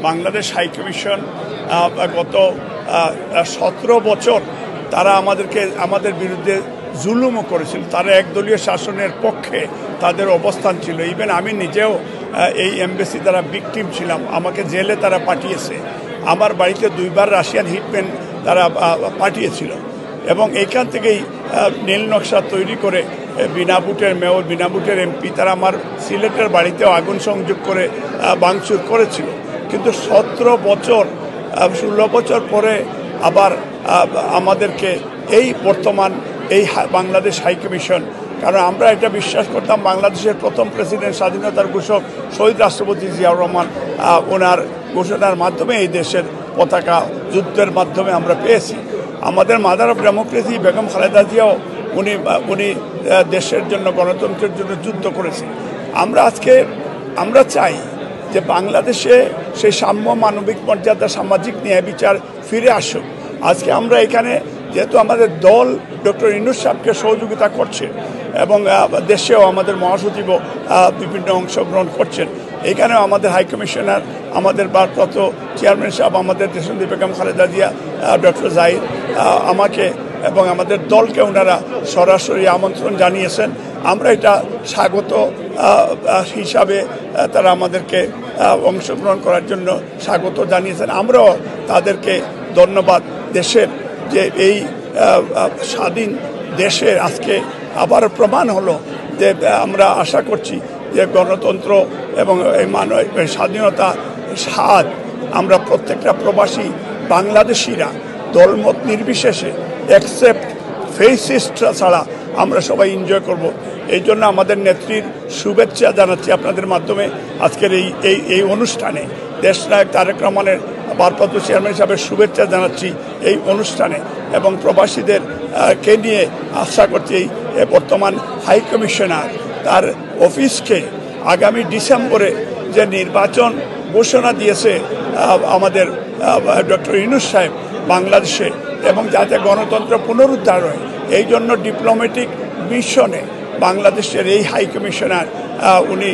Bangladesh high commission গত 17 বছর তারা আমাদের বিরুদ্ধে জুলুমও করেছিল। তারা একদলীয় শাসনের পক্ষে তাদের অবস্থান ছিল। ইভেন আমি নিজেও এই এমবেসি দ্বারা ভিকটিম ছিলাম। আমাকে জেলে তারা পাঠিয়েছে। আমার বাড়িতে 2বার রাশিয়ান হিটম্যান তারা পাঠিয়েছিল এবং এইখান থেকেই নীল নকশা তৈরি করে বিনা ভোটের মেয়র, বিনা ভোটের এমপি তারা আমার সিলেটের বাড়িতেও আগুন সংযোগ করে ভাঙচুর করেছিল। কিন্তু 16 বছর 16 বছর পরে আবার আমাদেরকে এই বর্তমান এই বাংলাদেশ হাই কমিশন, কারণ আমরা এটা বিশ্বাস করতাম বাংলাদেশের প্রথম প্রেসিডেন্ট, স্বাধীনতার ঘোষক শহীদ রাষ্ট্রপতি জিয়াউর রহমান, ওনার ঘোষণার মাধ্যমে এই দেশের পতাকা যুদ্ধের মাধ্যমে আমরা পেয়েছি। আমাদের mother of democracy Begum Khaleda Xiao উনি দেশের জন্য, গণতন্ত্রের জন্য যুদ্ধ করেছেন। আমরা চাই যে বাংলাদেশে সেই সাম্য, মানবিক মর্যাদা, সামাজিক ন্যায় বিচার ফিরে আসুক। আজকে আমরা এখানে যেহেতু আমাদের দল ডক্টর ইউনূস সাহেবকে সহযোগিতা করছে এবং দেশেও আমাদের মহাসচিবও বিভিন্ন অংশগ্রহণ করছেন, এখানেও আমাদের হাই কমিশনার, আমাদের ভারপ্রাপ্ত চেয়ারম্যান সাহেব, আমাদের দেশনেত্রী বেগম খালেদা জিয়া, ডক্টর জাহিদ আমাকে এবং আমাদের দলকে ওনারা সরাসরি আমন্ত্রণ জানিয়েছেন। আমরা এটা স্বাগত হিসাবে তারা আমাদেরকে অংশগ্রহণ করার জন্য স্বাগত জানিয়েছেন। আমরাও তাদেরকে ধন্যবাদ। দেশের যে এই স্বাধীন দেশের আজকে আবার প্রমাণ হলো যে আমরা আশা করছি যে গণতন্ত্র এবং এই স্বাধীনতা স্বাদ আমরা প্রত্যেকটা প্রবাসী বাংলাদেশিরা দলমত নির্বিশেষে এক্সেপ্ট ফেসিস্ট ছাড়া আমরা সবাই এনজয় করব। এই জন্য আমাদের নেত্রীর শুভেচ্ছা জানাচ্ছি আপনাদের মাধ্যমে। আজকের এই অনুষ্ঠানে দেশনায়ক তারেক রহমানের ভারপ্রাপ্ত চেয়ারম্যান সাহেবের শুভেচ্ছা জানাচ্ছি এই অনুষ্ঠানে এবং প্রবাসীদের কে নিয়ে আশা করছি বর্তমান হাই কমিশনার তার অফিসকে আগামী ডিসেম্বরে যে নির্বাচন ঘোষণা দিয়েছে আমাদের ডক্টর ইউনূস সাহেব বাংলাদেশে, এবং যাতে গণতন্ত্র পুনরুদ্ধার হয়, এই জন্য ডিপ্লোম্যাটিক মিশনে বাংলাদেশের এই হাই কমিশনার উনি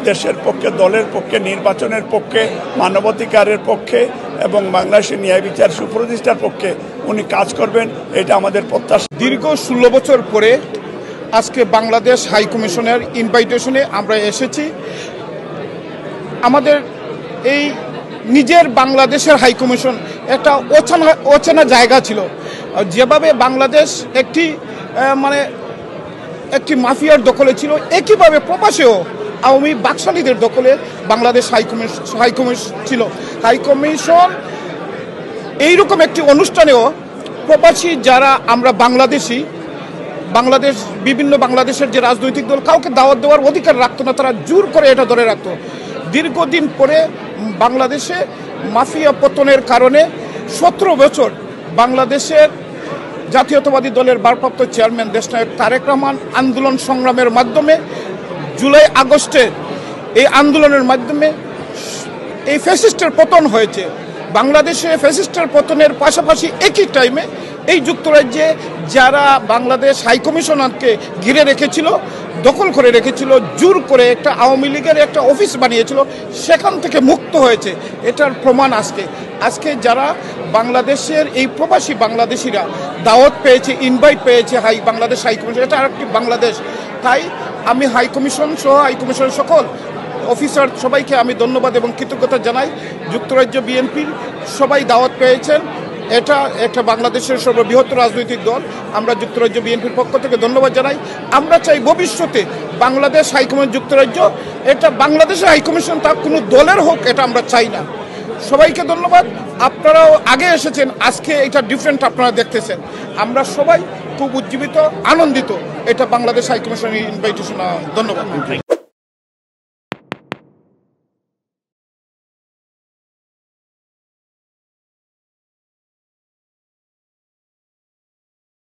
দেশের পক্ষে, দলের পক্ষে, নির্বাচনের পক্ষে, মানবাধিকারের পক্ষে এবং বাংলাদেশের ন্যায় বিচার সুপ্রতিষ্ঠার পক্ষে উনি কাজ করবেন, এটা আমাদের প্রত্যাশা। দীর্ঘ 16 বছর পরে আজকে বাংলাদেশ হাই কমিশনের ইনভাইটেশনে আমরা এসেছি। আমাদের এই নিজের বাংলাদেশের হাই কমিশন একটা অচেনা জায়গা ছিল। যেভাবে বাংলাদেশ একটি মাফিয়ার দখলে ছিল, একইভাবে প্রবাসেও আওয়ামী বাকশালীদের দখলে বাংলাদেশ হাই কমিশন ছিল। হাই কমিশন এইরকম একটি অনুষ্ঠানেও প্রবাসী যারা আমরা বিভিন্ন বাংলাদেশের যে রাজনৈতিক দল কাউকে দাওয়াত দেওয়ার অধিকার রাখতো না, তারা জোর করে এটা ধরে রাখতো। দীর্ঘদিন পরে বাংলাদেশে মাফিয়া পতনের কারণে 17 বছর বাংলাদেশের জাতীয়তাবাদী দলের ভারপ্রাপ্ত চেয়ারম্যান দেশনায়ক তারেক রহমান আন্দোলন সংগ্রামের মাধ্যমে জুলাই আগস্টের এই আন্দোলনের মাধ্যমে এই ফ্যাসিস্টের পতন হয়েছে। বাংলাদেশে ফ্যাসিস্টের পতনের পাশাপাশি একই টাইমে এই যুক্তরাজ্যে যারা বাংলাদেশ হাই কমিশনারকে ঘিরে রেখেছিল, দখল করে রেখেছিল, জোর করে একটা আওয়ামী লীগের একটা অফিস বানিয়েছিল, সেখান থেকে মুক্ত হয়েছে। এটার প্রমাণ আজকে যারা বাংলাদেশের এই প্রবাসী বাংলাদেশিরা দাওয়াত পেয়েছে, ইনভাইট পেয়েছে বাংলাদেশ হাই কমিশন, এটা আরেকটি বাংলাদেশ। তাই আমি হাই কমিশন সহ হাই কমিশনের সকল অফিসার সবাইকে আমি ধন্যবাদ এবং কৃতজ্ঞতা জানাই। যুক্তরাজ্য বিএনপির সবাই দাওয়াত পেয়েছেন, এটা একটা বাংলাদেশের সর্ববৃহৎ রাজনৈতিক দল। আমরা যুক্তরাজ্য বিএনপির পক্ষ থেকে ধন্যবাদ জানাই। আমরা চাই ভবিষ্যতে বাংলাদেশ হাইকমিশন যুক্তরাজ্য এটা বাংলাদেশের হাইকমিশন তার কোনো দলের হোক, এটা আমরা চাই না। সবাইকে ধন্যবাদ। আপনারাও আগে এসেছেন, আজকে এটা ডিফারেন্ট আপনারা দেখতেছেন। আমরা সবাই খুব উজ্জীবিত, আনন্দিত এটা বাংলাদেশ হাইকমিশনের ইনভাইটেশন। ধন্যবাদ।